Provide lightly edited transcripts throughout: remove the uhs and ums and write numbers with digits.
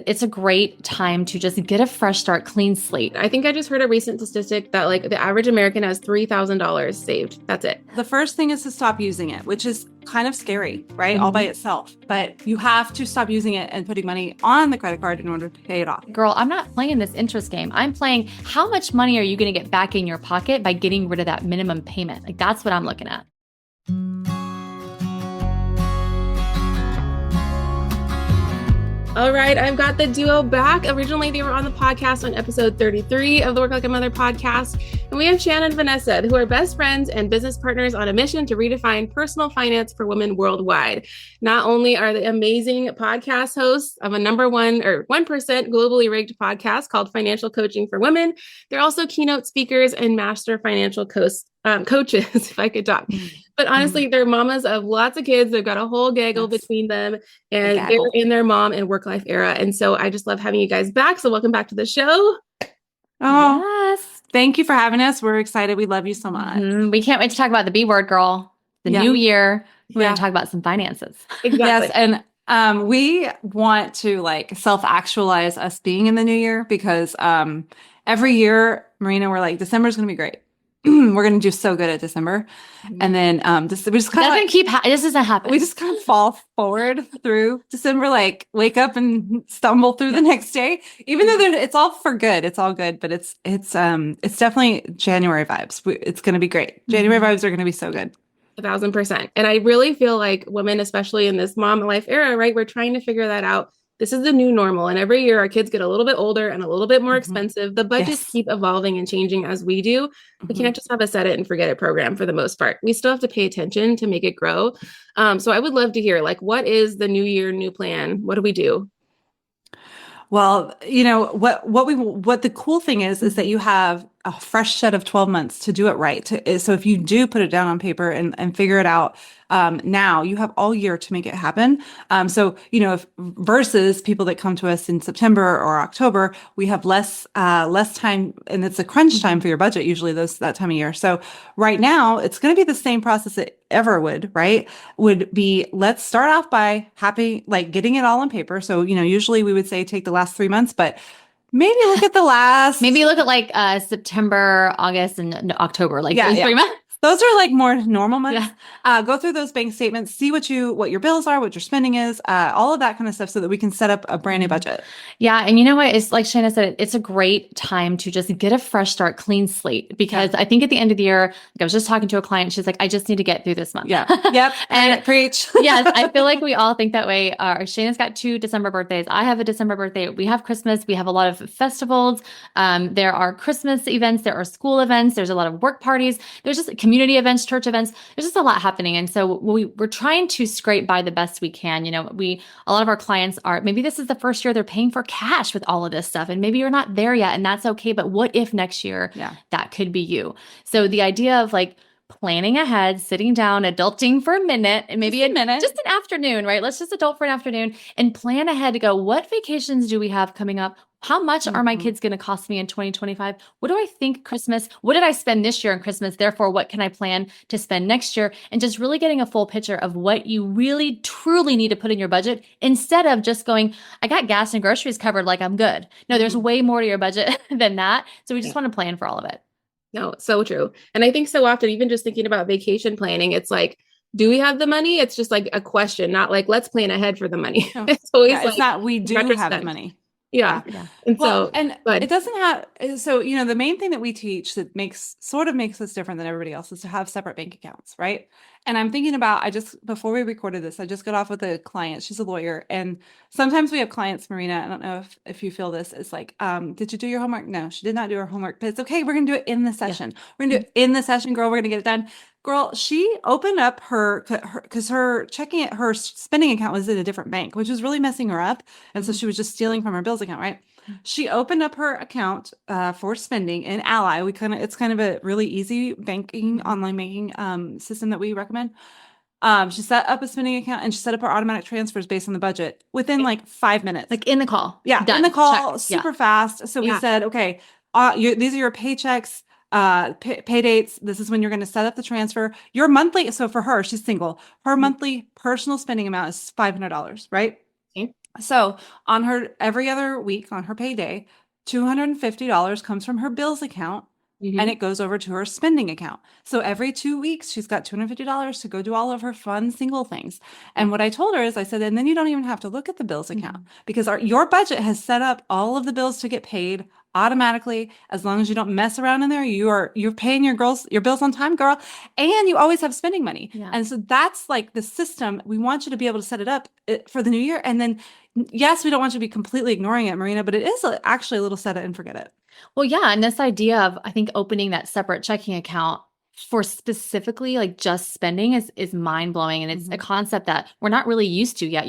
It's a great time to just get a fresh start, clean slate. I think I just heard a recent statistic that like the average American has $3,000 saved. That's it. The first thing is to stop using it, which is kind of scary, right? All by itself. But you have to stop using it and putting money on the credit card in order to pay it off. Girl, I'm not playing this interest game. I'm playing how much money are you going to get back in your pocket by getting rid of that minimum payment? Like that's what I'm looking at. All right, I've got the duo back. Originally, they were on the podcast on episode 33 of the Work Like a Mother podcast. And we have Shannon and Vanessa, who are best friends and business partners on a mission to redefine personal finance for women worldwide. Not only are they amazing podcast hosts of a number 1% globally rigged podcast called Financial Coaching for Women, they're also keynote speakers and master financial coaches, if I could talk. But honestly, they're mamas of lots of kids. They've got a whole gaggle between them, and they're in their mom and work life era. And so I just love having you guys back. So welcome back to the show. Oh, yes. Thank you for having us. We're excited. We love you so much. We can't wait to talk about the B word, girl. The new year. We're going to talk about some finances. Exactly. Yes. And we want to like self-actualize us being in the new year because every year, Marina, we're like, December's going to be great. We're going to do so good at December. And then we just kind of this doesn't happen. We just kind of fall forward through December, like wake up and stumble through the next day, even though it's all for good. It's all good, but it's definitely January vibes. It's going to be great. January vibes are going to be so good. 1,000%. And I really feel like women, especially in this mom life era, right? We're trying to figure that out. This is the new normal. And every year our kids get a little bit older and a little bit more expensive. The budgets keep evolving and changing as we do. We can't just have a set it and forget it program for the most part. We still have to pay attention to make it grow. So I would love to hear, like, what is the new year, new plan? What do we do? Well, you know, what the cool thing is that you have a fresh set of 12 months to do it right. So if you do put it down on paper and figure it out, now you have all year to make it happen. So, you know, versus people that come to us in September or October, we have less time, and it's a crunch time for your budget, usually that time of year. So right now it's going to be the same process it ever would, right? Would be, let's start off by getting it all on paper. So, you know, usually we would say take the last 3 months, but maybe look at like September, August, and October, like 3 months. Those are like more normal months. Yeah. Go through those bank statements, see what your bills are, what your spending is, all of that kind of stuff so that we can set up a brand new budget. Yeah. And you know what? It's like Shannon said, it's a great time to just get a fresh start, clean slate, because I think at the end of the year, like I was just talking to a client, she's like, I just need to get through this month. Yeah. Yep. And preach. Yes. I feel like we all think that way. Shannon's got 2 December birthdays. I have a December birthday. We have Christmas. We have a lot of festivals. There are Christmas events. There are school events. There's a lot of work parties. There's just community events, church events. There's just a lot happening. And so we're trying to scrape by the best we can. You know, a lot of our clients maybe this is the first year they're paying for cash with all of this stuff. And maybe you're not there yet, and that's okay. But what if next year that could be you? So the idea of like planning ahead, sitting down, adulting for a minute, and maybe just an afternoon, right? Let's just adult for an afternoon and plan ahead to go, what vacations do we have coming up? How much are my kids going to cost me in 2025? What do I think Christmas? What did I spend this year on Christmas? Therefore, what can I plan to spend next year? And just really getting a full picture of what you really, truly need to put in your budget instead of just going, I got gas and groceries covered, like I'm good. No, there's way more to your budget than that. So we just want to plan for all of it. No, so true. And I think so often, even just thinking about vacation planning, it's like, do we have the money? It's just like a question, not like, let's plan ahead for the money. No. It's always it's not, we do have the money. Yeah. And it doesn't have, so, you know, the main thing that we teach that makes us different than everybody else is to have separate bank accounts. Right. And I'm thinking about, before we recorded this, I just got off with a client. She's a lawyer. And sometimes we have clients, Marina, I don't know if you feel this, it's like, did you do your homework? No, she did not do her homework, but it's okay. We're going to do it in the session. We're going to do it in the session, girl. We're going to get it done. Girl, she opened up because her spending account was in a different bank, which was really messing her up. And so she was just stealing from her bills account, right? She opened up her account for spending in Ally. It's kind of a really easy online banking system that we recommend. She set up a spending account and she set up her automatic transfers based on the budget within like 5 minutes. Like in the call. Yeah, done. In the call, check. super fast. So we said, okay, these are your paychecks. Pay dates. This is when you're going to set up the transfer. Your monthly. So for her, she's single. Her monthly personal spending amount is $500, right? Okay. So on her every other week on her payday, $250 comes from her bills account and Mhm. it goes over to her spending account. So every 2 weeks, she's got $250 to go do all of her fun single things. Yeah. And what I told her is, I said, and then you don't even have to look at the bills account Mhm. because your budget has set up all of the bills to get paid automatically. As long as you don't mess around in there, you're paying your bills on time, girl, and you always have spending money. Yeah. And so that's like the system. We want you to be able to set it up for the new year, and then yes, we don't want you to be completely ignoring it, Marina, but it is actually a little set it and forget it. Well, yeah, and this idea of I think opening that separate checking account for specifically like just spending is mind-blowing, and it's a concept that we're not really used to yet.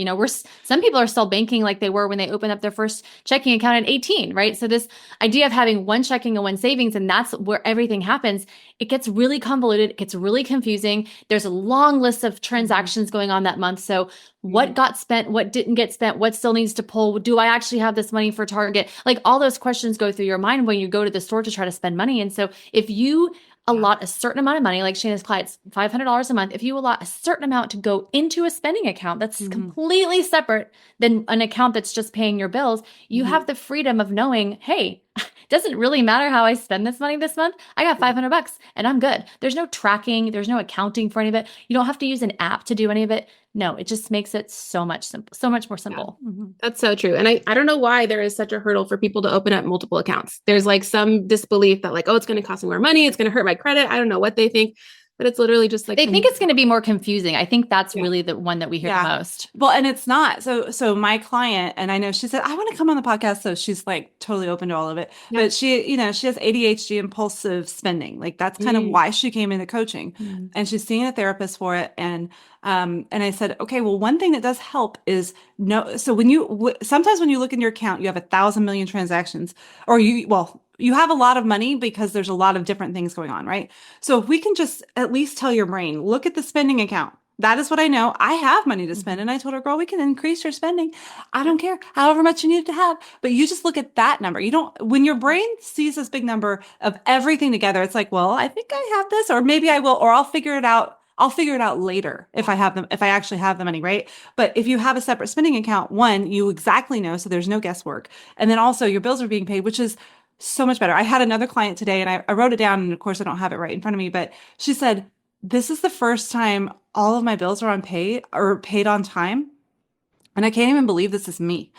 Some people are still banking like they were when they opened up their first checking account at 18, right? So this idea of having one checking and one savings, and that's where everything happens, it gets really convoluted, it gets really confusing. There's a long list of transactions going on that month. So what got spent, what didn't get spent, what still needs to pull, do I actually have this money for Target? Like all those questions go through your mind when you go to the store to try to spend money. And so if you allot a certain amount of money, like Shayna's clients, $500 a month, if you allot a certain amount to go into a spending account that's completely separate than an account that's just paying your bills, you have the freedom of knowing, hey, it doesn't really matter how I spend this money this month. I got $500 and I'm good. There's no tracking. There's no accounting for any of it. You don't have to use an app to do any of it. No, it just makes it so much simple, so much more simple. That's so true. And I don't know why there is such a hurdle for people to open up multiple accounts. There's like some disbelief that like, oh, it's going to cost me more money. It's going to hurt my credit. I don't know what they think, but it's literally just like They think it's going to be more confusing. I think that's really the one that we hear the most. Well, and it's not. So my client, and I know she said, I want to come on the podcast. So she's like totally open to all of it. Yeah. But she has ADHD, impulsive spending. Like that's kind of why she came into coaching. And she's seeing a therapist for it. And I said, okay, well, one thing that does help is so sometimes when you look in your account, you have 1,000 million transactions, or you have a lot of money because there's a lot of different things going on, right? So if we can just at least tell your brain, look at the spending account. That is what I know. I have money to spend. And I told her, girl, we can increase your spending. I don't care however much you need to have, but you just look at that number. When your brain sees this big number of everything together, it's like, well, I think I have this, or maybe I will, or I'll figure it out. I'll figure it out later if I actually have the money, right? But if you have a separate spending account, one, you exactly know, so there's no guesswork. And then also your bills are being paid, which is so much better. I had another client today and I wrote it down, and of course I don't have it right in front of me, but she said, this is the first time all of my bills are paid on time. And I can't even believe this is me.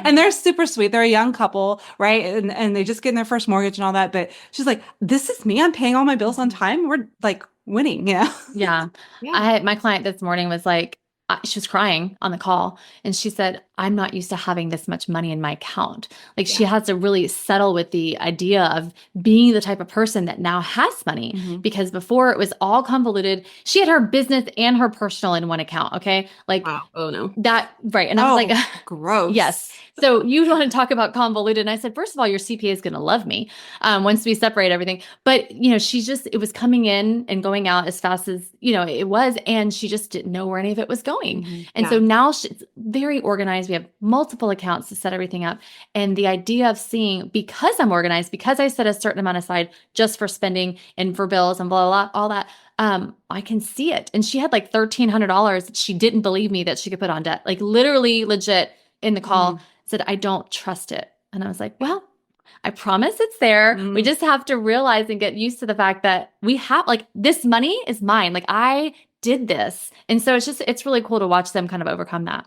And they're super sweet. They're a young couple, right? And they just get in their first mortgage and all that. But she's like, this is me. I'm paying all my bills on time. We're like winning. Yeah. Yeah. My client this morning was like, she was crying on the call and she said, I'm not used to having this much money in my account. Like she has to really settle with the idea of being the type of person that now has money because before it was all convoluted. She had her business and her personal in one account. Okay. Like, wow. Oh no. That, right. And I was like, gross. Yes. So you want to talk about convoluted. And I said, first of all, your CPA is going to love me once we separate everything. But, it was coming in and going out as fast as, it was. And she just didn't know where any of it was going. And so now she's very organized. We have multiple accounts to set everything up. And the idea of seeing, because I'm organized, because I set a certain amount aside just for spending and for bills and blah, blah, blah, all that, I can see it. And she had like $1,300 that she didn't believe me that she could put on debt, like literally legit in the call said, I don't trust it. And I was like, well, I promise it's there. We just have to realize and get used to the fact that we have like this money is mine. Like I did this. And so it's really cool to watch them kind of overcome that.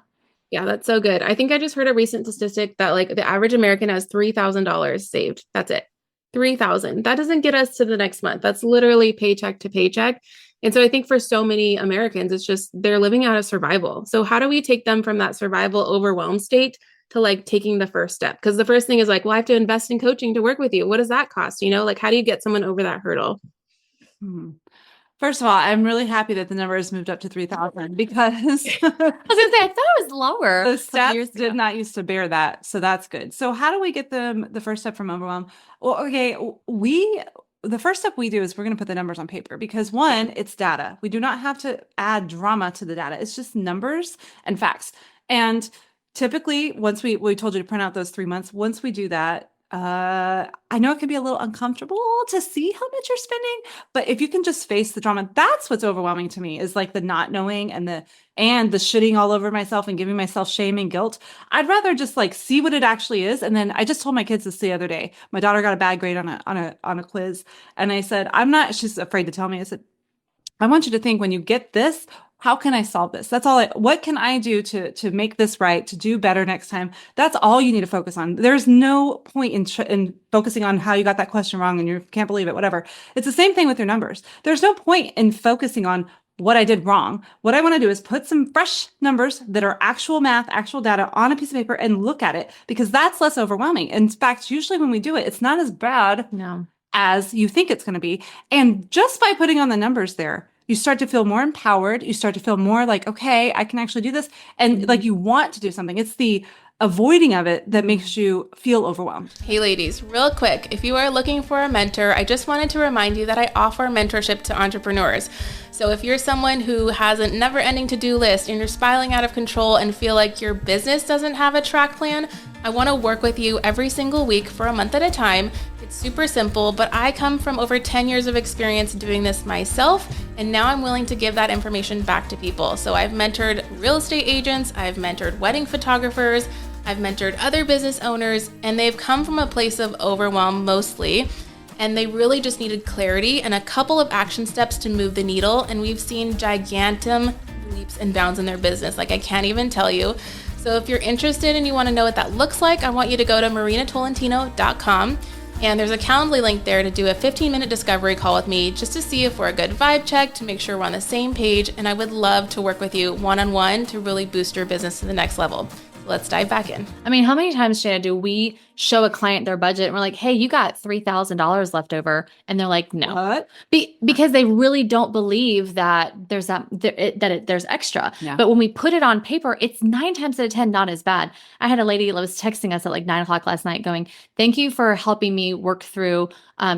Yeah, that's so good. I think I just heard a recent statistic that like the average American has $3,000 saved. That's it. 3,000. That doesn't get us to the next month. That's literally paycheck to paycheck. And so I think for so many Americans, it's just they're living out of survival. So how do we take them from that survival overwhelmed state to like taking the first step? Because the first thing is like, well, I have to invest in coaching to work with you. What does that cost? Like, how do you get someone over that hurdle? First of all, I'm really happy that the number has moved up to 3,000 because I was going to say, I thought it was lower. The stats did not used to bear that. So that's good. So how do we get them the first step from overwhelm? Well, okay, the first step we do is we're going to put the numbers on paper because one, it's data. We do not have to add drama to the data. It's just numbers and facts. And typically, once we told you to print out those 3 months, once we do that, I know it can be a little uncomfortable to see how much you're spending, but if you can just face the drama, that's what's overwhelming to me is like the not knowing and the shitting all over myself and giving myself shame and guilt. I'd rather just like see what it actually is. And then I just told my kids this the other day. My daughter got a bad grade on a quiz, and I said, I'm not. She's afraid to tell me. I said, I want you to think when you get this, how can I solve this? That's all what can I do to make this right, to do better next time? That's all you need to focus on. There's no point in focusing on how you got that question wrong and you can't believe it, whatever. It's the same thing with your numbers. There's no point in focusing on what I did wrong. What I want to do is put some fresh numbers that are actual math, actual data on a piece of paper and look at it, because that's less overwhelming. In fact, usually when we do it, it's not as bad as you think it's going to be. And just by putting on the numbers there, you start to feel more empowered. You start to feel more like, okay, I can actually do this. And like you want to do something. It's the avoiding of it that makes you feel overwhelmed. Hey ladies, real quick, if you are looking for a mentor, I just wanted to remind you that I offer mentorship to entrepreneurs. So if you're someone who has a never-ending to-do list and you're spiraling out of control and feel like your business doesn't have a track plan, I want to work with you every single week for a month at a time. It's super simple, but I come from over 10 years of experience doing this myself, and now I'm willing to give that information back to people. So I've mentored real estate agents, I've mentored wedding photographers, I've mentored other business owners, and they've come from a place of overwhelm mostly, and they really just needed clarity and a couple of action steps to move the needle, and we've seen gigantic leaps and bounds in their business, like I can't even tell you. So if you're interested and you want to know what that looks like, I want you to go to marinatolentino.com. And there's a Calendly link there to do a 15-minute discovery call with me just to see if we're a good vibe check, to make sure we're on the same page. And I would love to work with you one-on-one to really boost your business to the next level. So let's dive back in. I mean, how many times, Shanna, do we show a client their budget and we're like, hey, you got $3,000 left over? And they're like, no. What? Because they really don't believe that there's there's extra. Yeah. But when we put it on paper, it's 9 times out of 10 not as bad. I had a lady that was texting us at like 9:00 last night going, thank you for helping me work through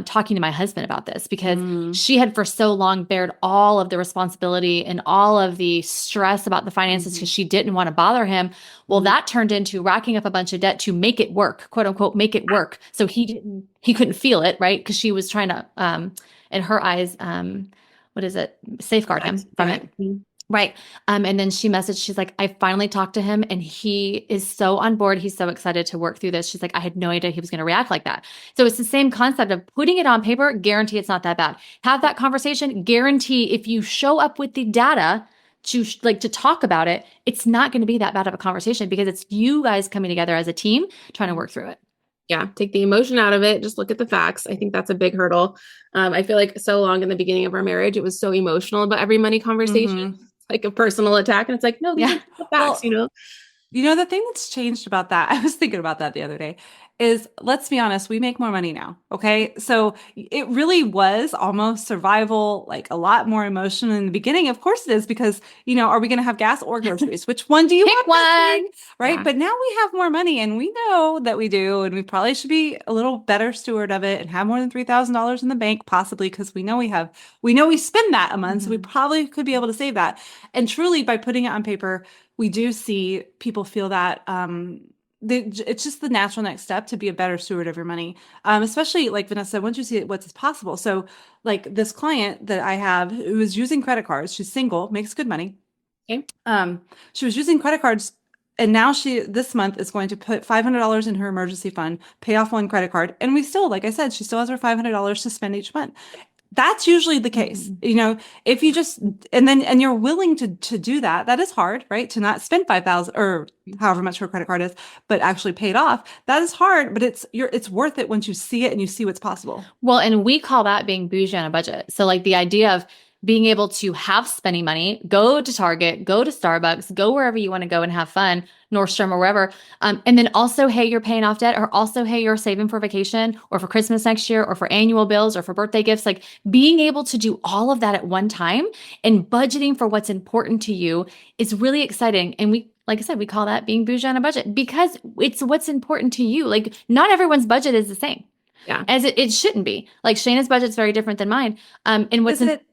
talking to my husband about this, because she had for so long bared all of the responsibility and all of the stress about the finances because she didn't want to bother him. Well, that turned into racking up a bunch of debt to make it work, quote unquote, make it work. So he couldn't feel it, right? Because she was trying to, in her eyes, safeguard him from it. Right. And then she messaged, she's like, I finally talked to him and he is so on board. He's so excited to work through this. She's like, I had no idea he was going to react like that. So it's the same concept of putting it on paper, guarantee it's not that bad. Have that conversation, guarantee if you show up with the data to talk about it, it's not going to be that bad of a conversation because it's you guys coming together as a team trying to work through it. Yeah, take the emotion out of it. Just look at the facts. I think that's a big hurdle. I feel like so long in the beginning of our marriage, it was so emotional about every money conversation, like a personal attack. And it's like, no, these are the facts, The thing that's changed about that, I was thinking about that the other day, is let's be honest, we make more money now. Okay. So it really was almost survival, like a lot more emotion in the beginning. Of course it is, because, are we going to have gas or groceries? Which one do you Pick want? one. Right. Yeah. But now we have more money and we know that we do, and we probably should be a little better steward of it and have more than $3,000 in the bank, possibly, because we know we spend that a month. So we probably could be able to save that. And truly by putting it on paper, we do see people feel that, it's just the natural next step to be a better steward of your money. Especially like Vanessa said, once you see what's possible. So like this client that I have who is using credit cards, she's single, makes good money. Okay. She was using credit cards, and now this month is going to put $500 in her emergency fund, pay off one credit card. And we still, like I said, she still has her $500 to spend each month. That's usually the case. If you just, and you're willing to do that, that is hard, right? To not spend 5,000 or however much her credit card is, but actually paid off. That is hard, but it's worth it once you see it and you see what's possible. Well, and we call that being bougie on a budget. So like the idea of being able to have spending money, go to Target, go to Starbucks, go wherever you want to go and have fun, Nordstrom or wherever. And then also, hey, you're paying off debt, or also, hey, you're saving for vacation or for Christmas next year or for annual bills or for birthday gifts. Like being able to do all of that at one time and budgeting for what's important to you is really exciting. And like I said, we call that being bougie on a budget because it's what's important to you. Like not everyone's budget is the same. Yeah. As it shouldn't be. Like Shayna's budget's very different than mine. And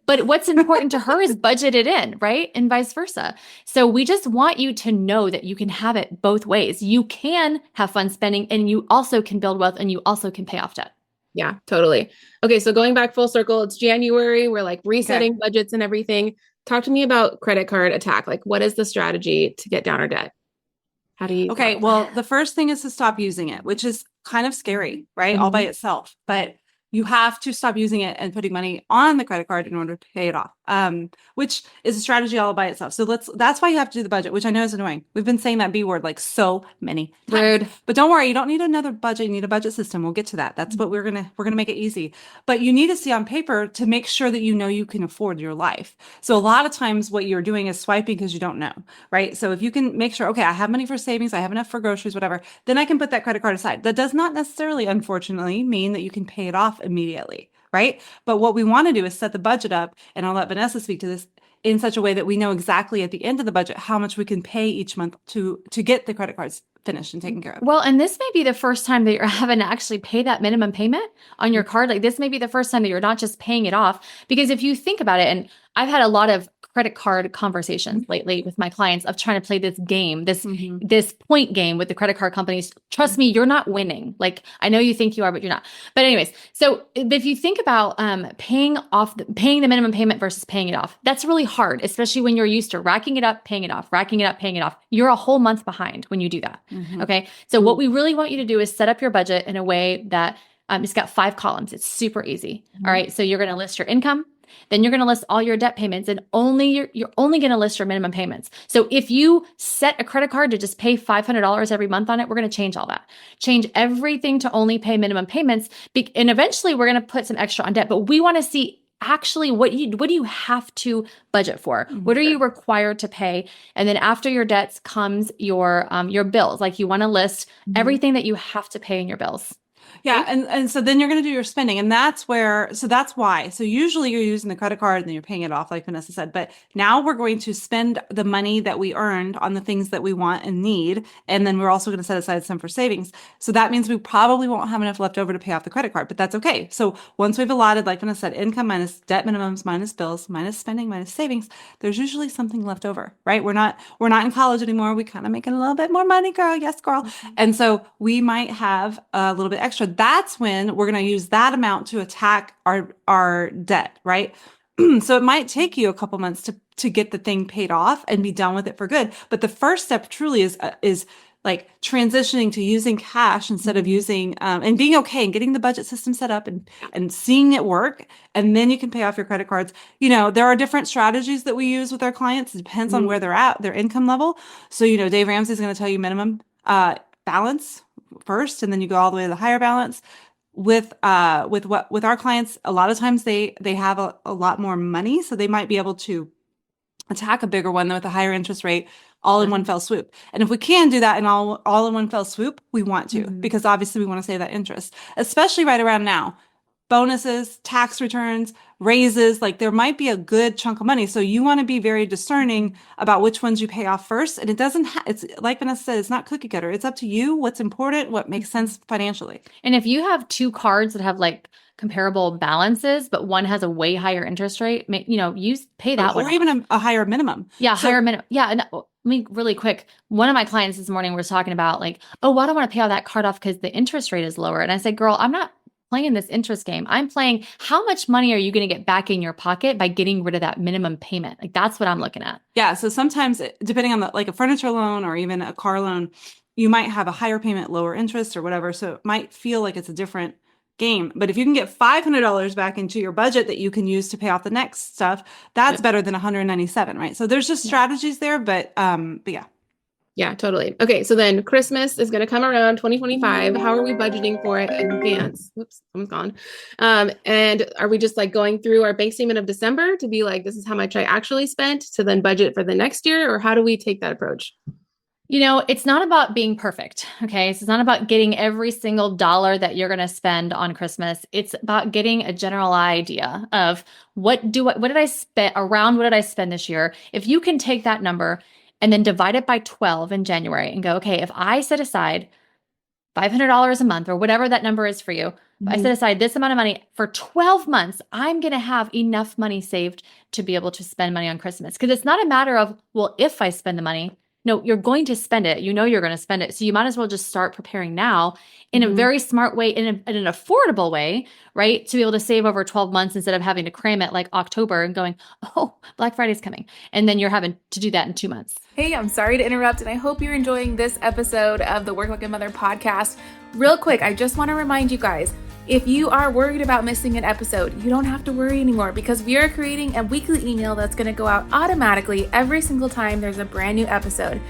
but what's important to her is budgeted in, right? And vice versa. So we just want you to know that you can have it both ways. You can have fun spending and you also can build wealth and you also can pay off debt. Yeah, totally. Okay, so going back full circle, it's January. We're like resetting Okay. budgets and everything. Talk to me about credit card attack. Like, what is the strategy to get down our debt? How do you? Okay, well, the first thing is to stop using it, which is kind of scary, right? All by itself. But you have to stop using it and putting money on the credit card in order to pay it off, which is a strategy all by itself. So that's why you have to do the budget, which I know is annoying. We've been saying that B word like so many times. Rude. But don't worry, you don't need another budget. You need a budget system. We'll get to that. That's what we're gonna make it easy. But you need to see on paper to make sure that you know you can afford your life. So a lot of times what you're doing is swiping because you don't know, right? So if you can make sure, okay, I have money for savings, I have enough for groceries, whatever, then I can put that credit card aside. That does not necessarily, unfortunately, mean that you can pay it off immediately, right? But what we want to do is set the budget up, and I'll let Vanessa speak to this, in such a way that we know exactly at the end of the budget how much we can pay each month to get the credit cards finished and taken care of. Well, and this may be the first time that you're having to actually pay that minimum payment on your card. Like this may be the first time that you're not just paying it off. Because if you think about it, and I've had a lot of credit card conversations lately with my clients of trying to play this game, this point game with the credit card companies. Trust me, you're not winning. Like I know you think you are, but you're not. But anyways, so if you think about paying the minimum payment versus paying it off, that's really hard, especially when you're used to racking it up, paying it off, racking it up, paying it off. You're a whole month behind when you do that. Okay. So what we really want you to do is set up your budget in a way that it's got 5 columns. It's super easy. All right. So you're going to list your income. Then you're going to list all your debt payments and you're only going to list your minimum payments. So if you set a credit card to just pay $500 every month on it, we're going to change all that. Change everything to only pay minimum payments. And eventually we're going to put some extra on debt, but we want to see actually what do you have to budget for? What are you required to pay? And then after your debts comes your bills. Like you want to list everything that you have to pay in your bills. Yeah. And so then you're going to do your spending, and that's why. So usually you're using the credit card and then you're paying it off, like Vanessa said, but now we're going to spend the money that we earned on the things that we want and need. And then we're also going to set aside some for savings. So that means we probably won't have enough left over to pay off the credit card, but that's okay. So once we've allotted, like Vanessa said, income minus debt minimums, minus bills, minus spending, minus savings, there's usually something left over, right? We're not in college anymore. We kind of making a little bit more money, girl. Yes, girl. And so we might have a little bit extra. That's when we're going to use that amount to attack our debt, right? So it might take you a couple months to get the thing paid off and be done with it for good. But the first step truly is like transitioning to using cash instead of using and being okay and getting the budget system set up and seeing it work. And then you can pay off your credit cards. You know, there are different strategies that we use with our clients. It depends on where they're at, their income level. So, you know, Dave Ramsey's going to tell you minimum balance first, and then you go all the way to the higher balance. With our clients, a lot of times they have a lot more money, so they might be able to attack a bigger one with a higher interest rate all in one fell swoop. And if we can do that in all in one fell swoop, we want to, because obviously we want to save that interest, especially right around now. Bonuses, tax returns, raises, like there might be a good chunk of money. So you want to be very discerning about which ones you pay off first. And it doesn't, it's like Vanessa said, it's not cookie cutter. It's up to you what's important, what makes sense financially. And if you have 2 cards that have like comparable balances, but one has a way higher interest rate, pay that one. Or even a higher minimum. Yeah, higher minimum. Yeah. And let me really quick. One of my clients this morning was talking about like, oh, well, I don't want to pay all that card off because the interest rate is lower. And I said, girl, I'm not playing this interest game. I'm playing how much money are you going to get back in your pocket by getting rid of that minimum payment? Like that's what I'm looking at. Yeah. So sometimes depending on like a furniture loan or even a car loan, you might have a higher payment, lower interest or whatever. So it might feel like it's a different game. But if you can get $500 back into your budget that you can use to pay off the next stuff, that's better than 197, right? So there's just strategies there, but yeah. Yeah, totally. Okay, so then Christmas is going to come around 2025. How are we budgeting for it in advance? Whoops, someone's gone. And are we just like going through our bank statement of December to be like, this is how much I actually spent to then budget for the next year? Or how do we take that approach? You know, it's not about being perfect. Okay. So it's not about getting every single dollar that you're going to spend on Christmas. It's about getting a general idea of what did I spend this year? If you can take that number and then divide it by 12 in January and go, okay, if I set aside $500 a month or whatever that number is for you. If I set aside this amount of money for 12 months, I'm going to have enough money saved to be able to spend money on Christmas. Because it's not a matter of, well, if I spend the money. No, you're going to spend it. You know you're going to spend it. So you might as well just start preparing now in a very smart way, in an affordable way, right? To be able to save over 12 months instead of having to cram it like October and going, oh, Black Friday's coming. And then you're having to do that in 2 months. Hey, I'm sorry to interrupt, and I hope you're enjoying this episode of the Work Like a Mother podcast. Real quick, I just want to remind you guys, if you are worried about missing an episode, you don't have to worry anymore because we are creating a weekly email that's going to go out automatically every single time there's a brand new episode.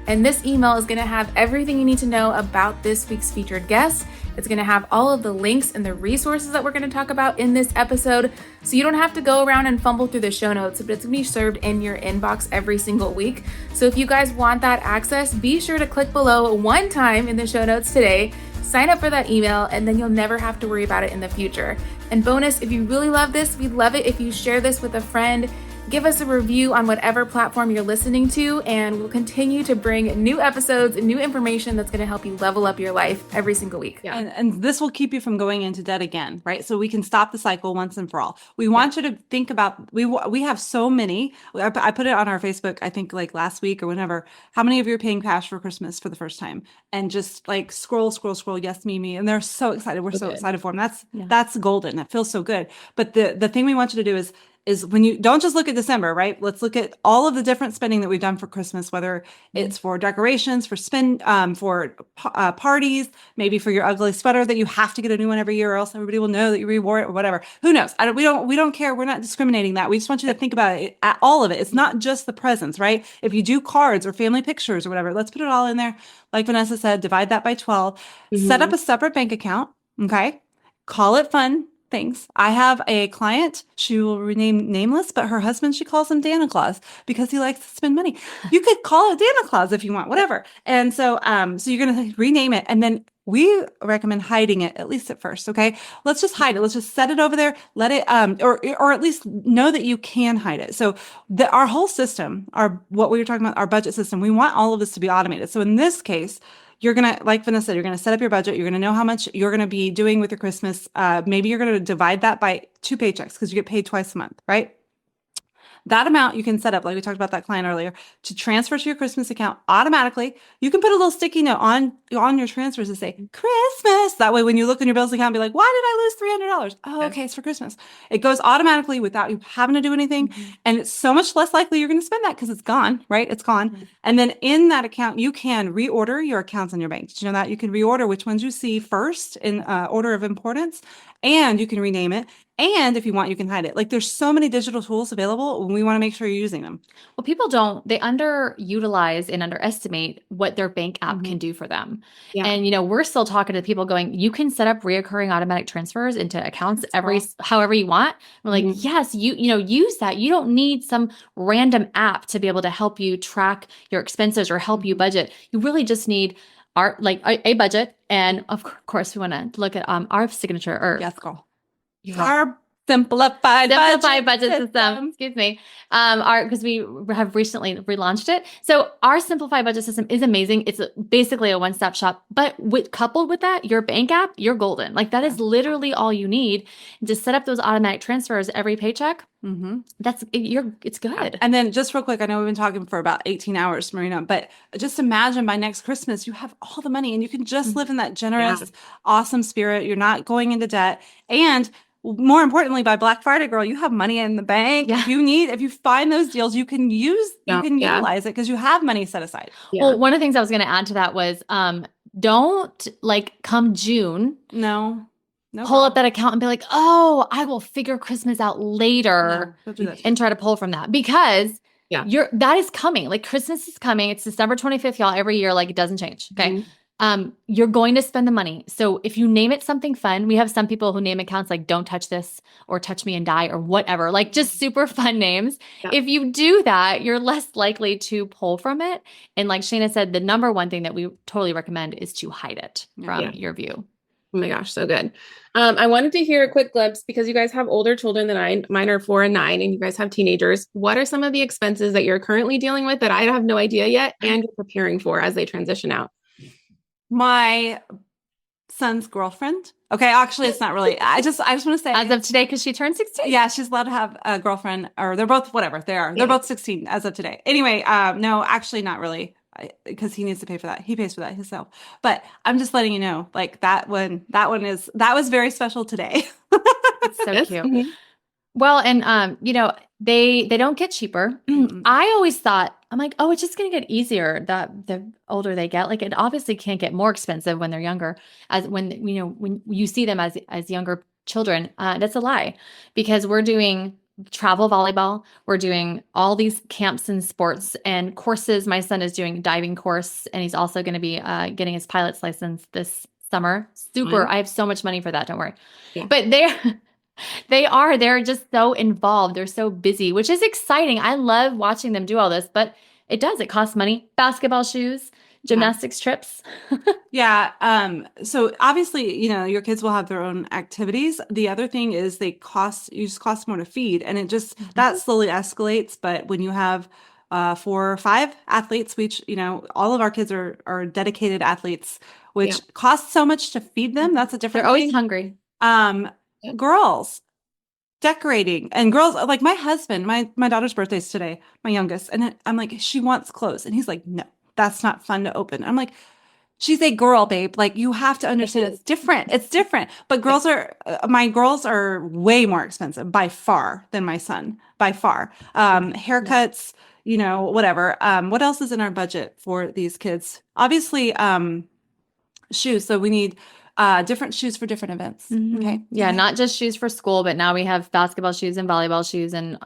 And this email is going to have everything you need to know about this week's featured guest. It's going to have all of the links and the resources that we're going to talk about in this episode. So you don't have to go around and fumble through the show notes, but it's going to be served in your inbox every single week. So if you guys want that access, be sure to click below one time in the show notes today. Sign up for that email, and then you'll never have to worry about it in the future. And bonus, if you really love this, we'd love it if you share this with a friend. Give us a review on whatever platform you're listening to, and we'll continue to bring new episodes and new information that's going to help you level up your life every single week. Yeah. And this will keep you from going into debt again, right? So we can stop the cycle once and for all. We want you to think about, we have so many, I put it on our Facebook, I think like last week or whenever, how many of you are paying cash for Christmas for the first time? And just like scroll, yes, me. And they're so excited. We're so excited for them. That's golden. That feels so good. But the thing we want you to do is when you don't just look at December, right? Let's look at all of the different spending that we've done for Christmas, whether it's for decorations, for parties, maybe for your ugly sweater that you have to get a new one every year or else everybody will know that you rewore it or whatever. Who knows? We don't care. We're not discriminating that. We just want you to think about it, all of it. It's not just the presents, right? If you do cards or family pictures or whatever, let's put it all in there. Like Vanessa said, divide that by 12, set up a separate bank account. Okay. Call it fun things. I have a client, she will rename nameless, but her husband, she calls him Santa Claus because he likes to spend money. You could call it Santa Claus if you want, whatever. And so, so you're going to rename it. And then we recommend hiding it, at least at first. Okay. Let's just hide it. Let's just set it over there. Let it, or at least know that you can hide it. So our whole system, what we were talking about, our budget system, we want all of this to be automated. So in this case, you're going to, like Vanessa said, you're going to set up your budget. You're going to know how much you're going to be doing with your Christmas. Maybe you're going to divide that by 2 paychecks because you get paid twice a month, right? That amount you can set up, like we talked about that client earlier, to transfer to your Christmas account automatically. You can put a little sticky note on your transfers to say Christmas. That way, when you look in your bills account, be like, why did I lose $300? Oh, okay, it's for Christmas. It goes automatically without you having to do anything. And it's so much less likely you're going to spend that because it's gone, right? It's gone. And then in that account, you can reorder your accounts in your bank. Did you know that? You can reorder which ones you see first in order of importance, and you can rename it. And if you want, you can hide it. Like there's so many digital tools available, and we want to make sure you're using them. Well, people they underutilize and underestimate what their bank app can do for them. Yeah. And, we're still talking to people going, you can set up reoccurring automatic transfers into accounts however you want. We're like, yes, use that. You don't need some random app to be able to help you track your expenses or help you budget. You really just need a budget. And of course, we want to look at our signature or yes, girl. Our simplified budget system. Excuse me. Because we have recently relaunched it. So our simplified budget system is amazing. It's basically a one-stop shop. But coupled with that, your bank app, you're golden. Like that is literally all you need to set up those automatic transfers every paycheck. It's good. And then just real quick, I know we've been talking for about 18 hours, Marina, but just imagine by next Christmas, you have all the money and you can just live in that generous, awesome spirit. You're not going into debt. And more importantly, by Black Friday, girl, you have money in the bank. Yeah. If you find those deals, you can utilize it because you have money set aside. Yeah. Well, one of the things I was going to add to that was, don't come June. No. Pull up that account and be like, oh, I will figure Christmas out later and try to pull from that because that is coming. Like Christmas is coming. It's December 25th, y'all, every year. Like it doesn't change. Okay. You're going to spend the money. So if you name it something fun, we have some people who name accounts like don't touch this or touch me and die or whatever, like just super fun names. Yeah. If you do that, you're less likely to pull from it. And like Shayna said, the number one thing that we totally recommend is to hide it from your view. Oh my gosh, so good. I wanted to hear a quick glimpse because you guys have older children than I. Mine are 4 and 9, and you guys have teenagers. What are some of the expenses that you're currently dealing with that I have no idea yet and you're preparing for as they transition out? My son's girlfriend. Okay, actually, it's not really. I just want to say, As of today, because she turned 16. yeah, she's allowed to have a girlfriend, or they're both whatever they are. They're both 16 as of today. Anyway, no, actually, not really, because he needs to pay for that. He pays for that himself. But I'm just letting you know, like that was very special today. It's so Yes. cute. Mhm. Well, and they don't get cheaper. I always thought, I'm like, oh, it's just gonna get easier that the older they get. Like it obviously can't get more expensive when they're younger, as when you see them as younger children. That's a lie, because we're doing travel volleyball, we're doing all these camps and sports and courses. My son is doing a diving course, and he's also going to be getting his pilot's license this summer. Super. I have so much money for that. Don't worry. Yeah. But they're just so involved. They're so busy, which is exciting. I love watching them do all this, but it cost money. Basketball shoes, gymnastics trips. Yeah. So obviously, your kids will have their own activities. The other thing is you just cost more to feed, and that slowly escalates. But when you have 4 or 5 athletes, which, all of our kids are dedicated athletes, which costs so much to feed them. That's a different They're always thing. hungry. Girls decorating, and girls, like my husband, my daughter's birthday's today, my youngest, and I'm like, she wants clothes, and he's like, no, that's not fun to open. I'm like, she's a girl, babe. Like, you have to understand it's different. It's different. But my girls are way more expensive by far than my son, by far. Haircuts, whatever. What else is in our budget for these kids? Obviously, shoes. So we need different shoes for different events. Okay. Yeah, not just shoes for school, but now we have basketball shoes and volleyball shoes and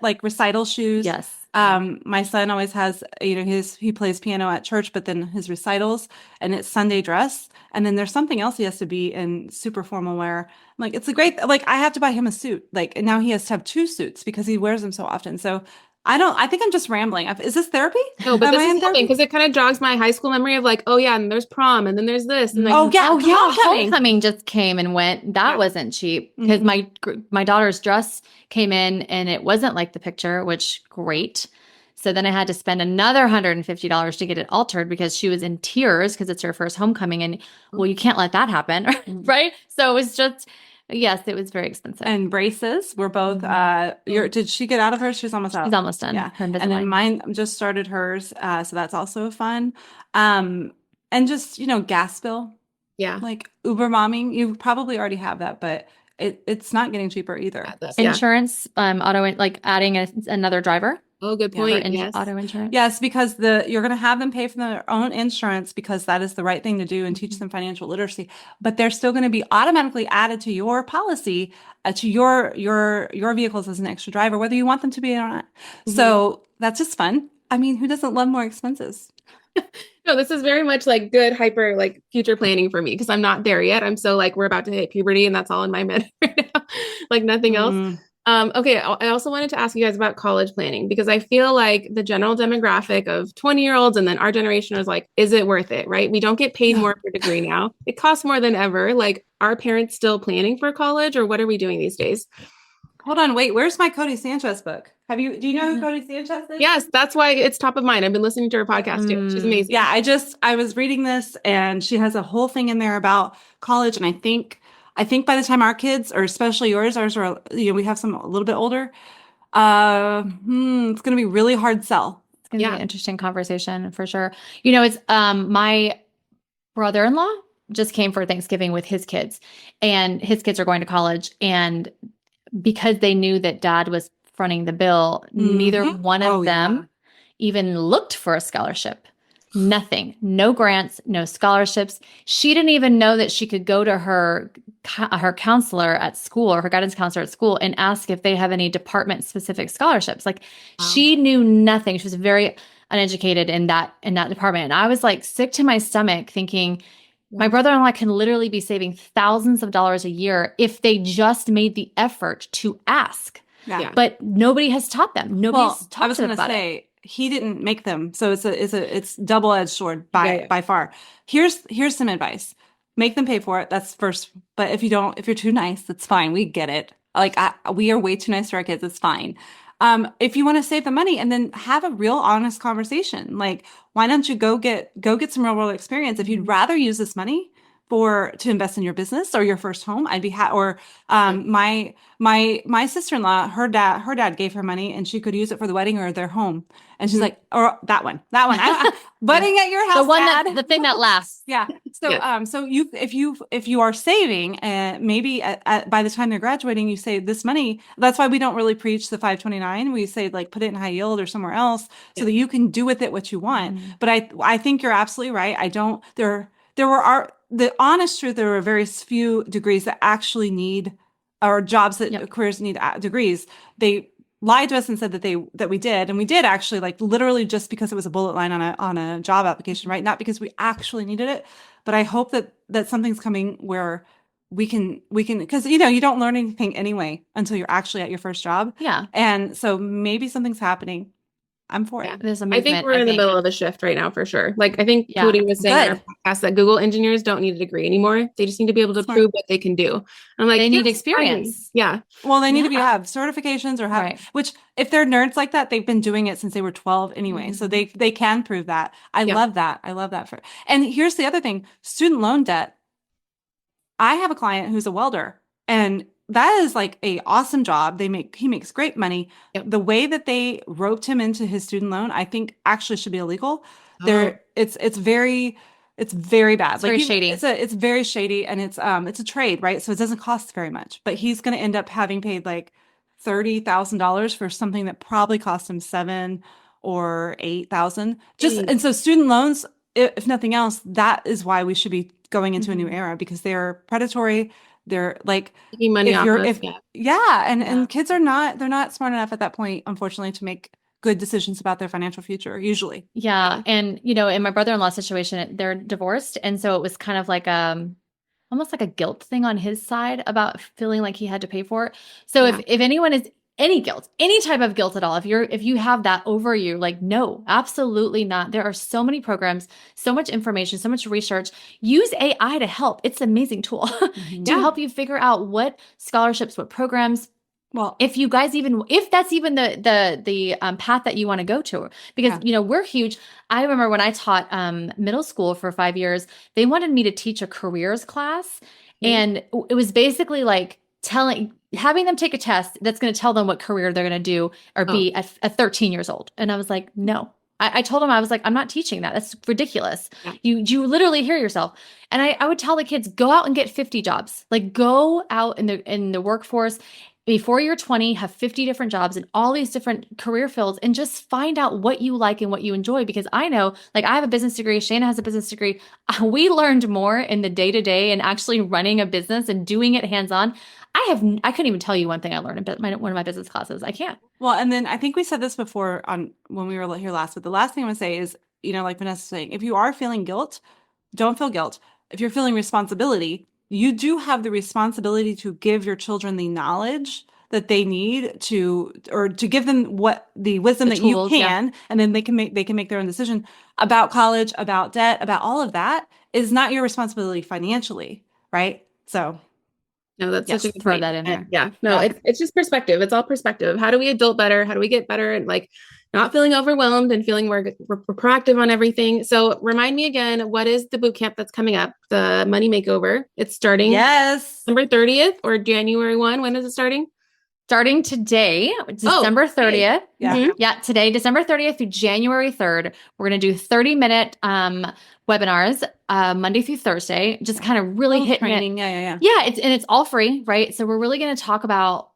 like recital shoes. Yes. My son always has, he plays piano at church, but then his recitals, and it's Sunday dress. And then there's something else he has to be in super formal wear. I'm like, it's a great, like I have to buy him a suit. Like, and now he has to have 2 suits because he wears them so often. So I think I'm just rambling. Is this therapy? No, but this is helping because it kind of jogs my high school memory of like, oh yeah, and there's prom, and then there's this, and like, homecoming just came and went. That wasn't cheap because my daughter's dress came in and it wasn't like the picture, which great. So then I had to spend another $150 to get it altered because she was in tears because it's her first homecoming, and well, you can't let that happen, right? So it was just. Yes, it was very expensive. And braces. We're both. Did she get out of hers? She's almost out. She's almost done. Yeah, and then mine just started hers. So that's also fun. And just gas bill. Yeah, like Uber momming. You probably already have that, but it's not getting cheaper either. Insurance, auto, like adding another driver. Oh, good point. Yes. Auto insurance. Yes, because you're going to have them pay for their own insurance because that is the right thing to do and teach them financial literacy. But they're still going to be automatically added to your policy, to your vehicles as an extra driver, whether you want them to be or not. So that's just fun. I mean, who doesn't love more expenses? No, this is very much like good hyper like future planning for me because I'm not there yet. I'm so like we're about to hit puberty and that's all in my head right now, like nothing else. Okay, I also wanted to ask you guys about college planning because I feel like the general demographic of 20-year-olds and then our generation is like, is it worth it, right? We don't get paid more for a degree now. It costs more than ever. Like, are parents still planning for college or what are we doing these days? Hold on, wait, where's my Cody Sanchez book? Do you know who Cody Sanchez is? Yes, that's why it's top of mind. I've been listening to her podcast too. She's amazing. Yeah, I was reading this and she has a whole thing in there about college. And I think by the time our kids, or especially yours, ours are, we have some a little bit older, it's going to be really hard sell. It's going to be an interesting conversation for sure. It's my brother-in-law just came for Thanksgiving with his kids, and his kids are going to college. And because they knew that dad was fronting the bill, neither one of them even looked for a scholarship. Nothing, no grants, no scholarships. She didn't even know that she could go to her counselor at school or her guidance counselor at school and ask if they have any department specific scholarships. Like she knew nothing. She was very uneducated in that department. And I was like sick to my stomach thinking my brother-in-law can literally be saving thousands of dollars a year if they just made the effort to ask. Yeah. But nobody has taught them. Nobody's taught them about it. He didn't make them. So it's double-edged sword by far. Here's some advice. Make them pay for it. That's first. But if you're too nice, that's fine. We get it. Like we are way too nice to our kids. It's fine. If you want to save the money and then have a real honest conversation, like why don't you go get some real world experience? If you'd rather use this money to invest in your business or your first home, I'd be or my sister-in-law, her dad gave her money and she could use it for the wedding or their home. And she's like, or that one, budding at your house, the thing that lasts. Yeah. So, so if you are saving, maybe by the time they're graduating, you save this money. That's why we don't really preach the 529. We say like put it in high yield or somewhere else so that you can do with it what you want. But I think you're absolutely right. The honest truth, there are very few degrees that actually need, or jobs that careers need degrees. They lied to us and said that we did, and we did actually, like literally just because it was a bullet line on a job application, right? Not because we actually needed it. But I hope that something's coming where we can because you don't learn anything anyway until you're actually at your first job. Yeah. And so maybe something's happening. I'm for it. There's a I think we're in the middle of a shift right now for sure. Like I think Cody was saying in our podcast that Google engineers don't need a degree anymore. They just need to be able to prove what they can do. I'm like, they need experience. Yeah. Well, they need to have certifications or have, which if they're nerds like that, they've been doing it since they were 12 anyway. So they can prove that. I love that. I love that. And here's the other thing, student loan debt. I have a client who's a welder, and that is like a awesome job. He makes great money. The way that they roped him into his student loan, I think actually should be illegal. It's very bad. It's very shady. It's very shady, and it's a trade, right? So it doesn't cost very much, but he's going to end up having paid like $30,000 for something that probably cost him $7,000 or $8,000. And so student loans, if nothing else, that is why we should be going into a new era, because they're predatory. They're like taking money off us. And kids they're not smart enough at that point, unfortunately, to make good decisions about their financial future usually. Yeah. And in my brother-in-law's situation, they're divorced, and so it was kind of like almost like a guilt thing on his side about feeling like he had to pay for it. So if anyone is any guilt, any type of guilt at all, if you have that over you, like, no, absolutely not. There are so many programs, so much information, so much research. Use AI to help. It's an amazing tool to help you figure out what scholarships, what programs. Well, if that's even the path that you want to go to, because we're huge. I remember when I taught middle school for 5 years, they wanted me to teach a careers class, and it was basically like having them take a test that's going to tell them what career they're going to do or be at 13 years old. And I was like, no. I told them, I was like, I'm not teaching that. That's ridiculous. Yeah. You literally hear yourself. And I would tell the kids, go out and get 50 jobs. Like, go out in the workforce before you're 20, have 50 different jobs in all these different career fields, and just find out what you like and what you enjoy. Because I know, like, I have a business degree, Shannon has a business degree. We learned more in the day-to-day and actually running a business and doing it hands-on. I couldn't even tell you one thing I learned in one of my business classes. I can't. Well, and then I think we said this before when we were here last, but the last thing I want to say is, like Vanessa was saying, if you are feeling guilt, don't feel guilt. If you're feeling responsibility, you do have the responsibility to give your children the knowledge that they need to give them the wisdom that tools, you can, and then they can make their own decision about college, about debt, about all of that. Is not your responsibility financially, right? So. No, that's such a good throw point. that in there. Yeah. No, it's just perspective. It's all perspective. How do we adult better? How do we get better? And like not feeling overwhelmed and feeling we're proactive on everything. So remind me again, what is the boot camp that's coming up? The Money Makeover. It's starting December 30th or January 1. When is it starting? Starting today, December 30th. Today, December 30th through January 3rd. We're going to do 30-minute webinars Monday through Thursday, just kind of really hitting training. it. Yeah, it's all free, right? So we're really going to talk about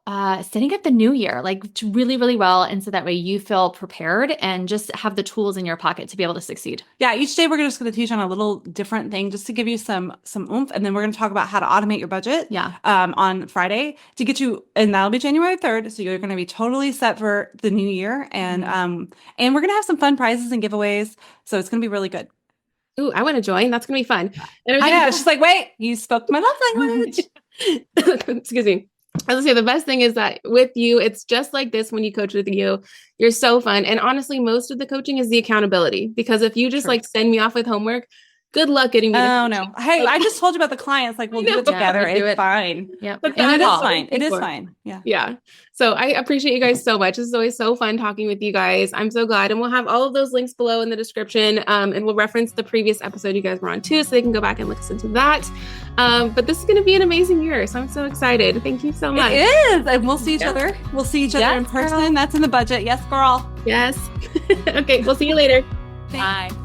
setting up the new year, like really, really well. And so that way you feel prepared and just have the tools in your pocket to be able to succeed. Yeah, each day we're just going to teach on a little different thing just to give you some oomph. And then we're going to talk about how to automate your budget on Friday to get you, and that'll be January 3rd. So you're going to be totally set for the new year. And and we're going to have some fun prizes and giveaways. So it's going to be really good. Ooh, I want to join. That's going to be fun. And I know. It's just like, wait, you spoke my love language. Excuse me. I was going to say, the best thing is that with you, it's just like this when you coach with you. You're so fun. And honestly, most of the coaching is the accountability. Because if you just like send me off with homework, Good luck getting me. Oh no. Hey, I just told you about the clients. Like we'll do it together. we'll do It's it. fine. Yep. But And that it is all fine. It is for. fine. Yeah. Yeah. So I appreciate you guys so much. This is always so fun talking with you guys. I'm so glad. And we'll have all of those links below in the description. And we'll reference the previous episode you guys were on too, so they can go back and listen to that. But this is going to be an amazing year. So I'm so excited. Thank you so much. It is. And we'll see each other. We'll see each other in person. Girl. That's in the budget. Yes, girl. Yes. Okay. We'll see you later. Thanks. Bye.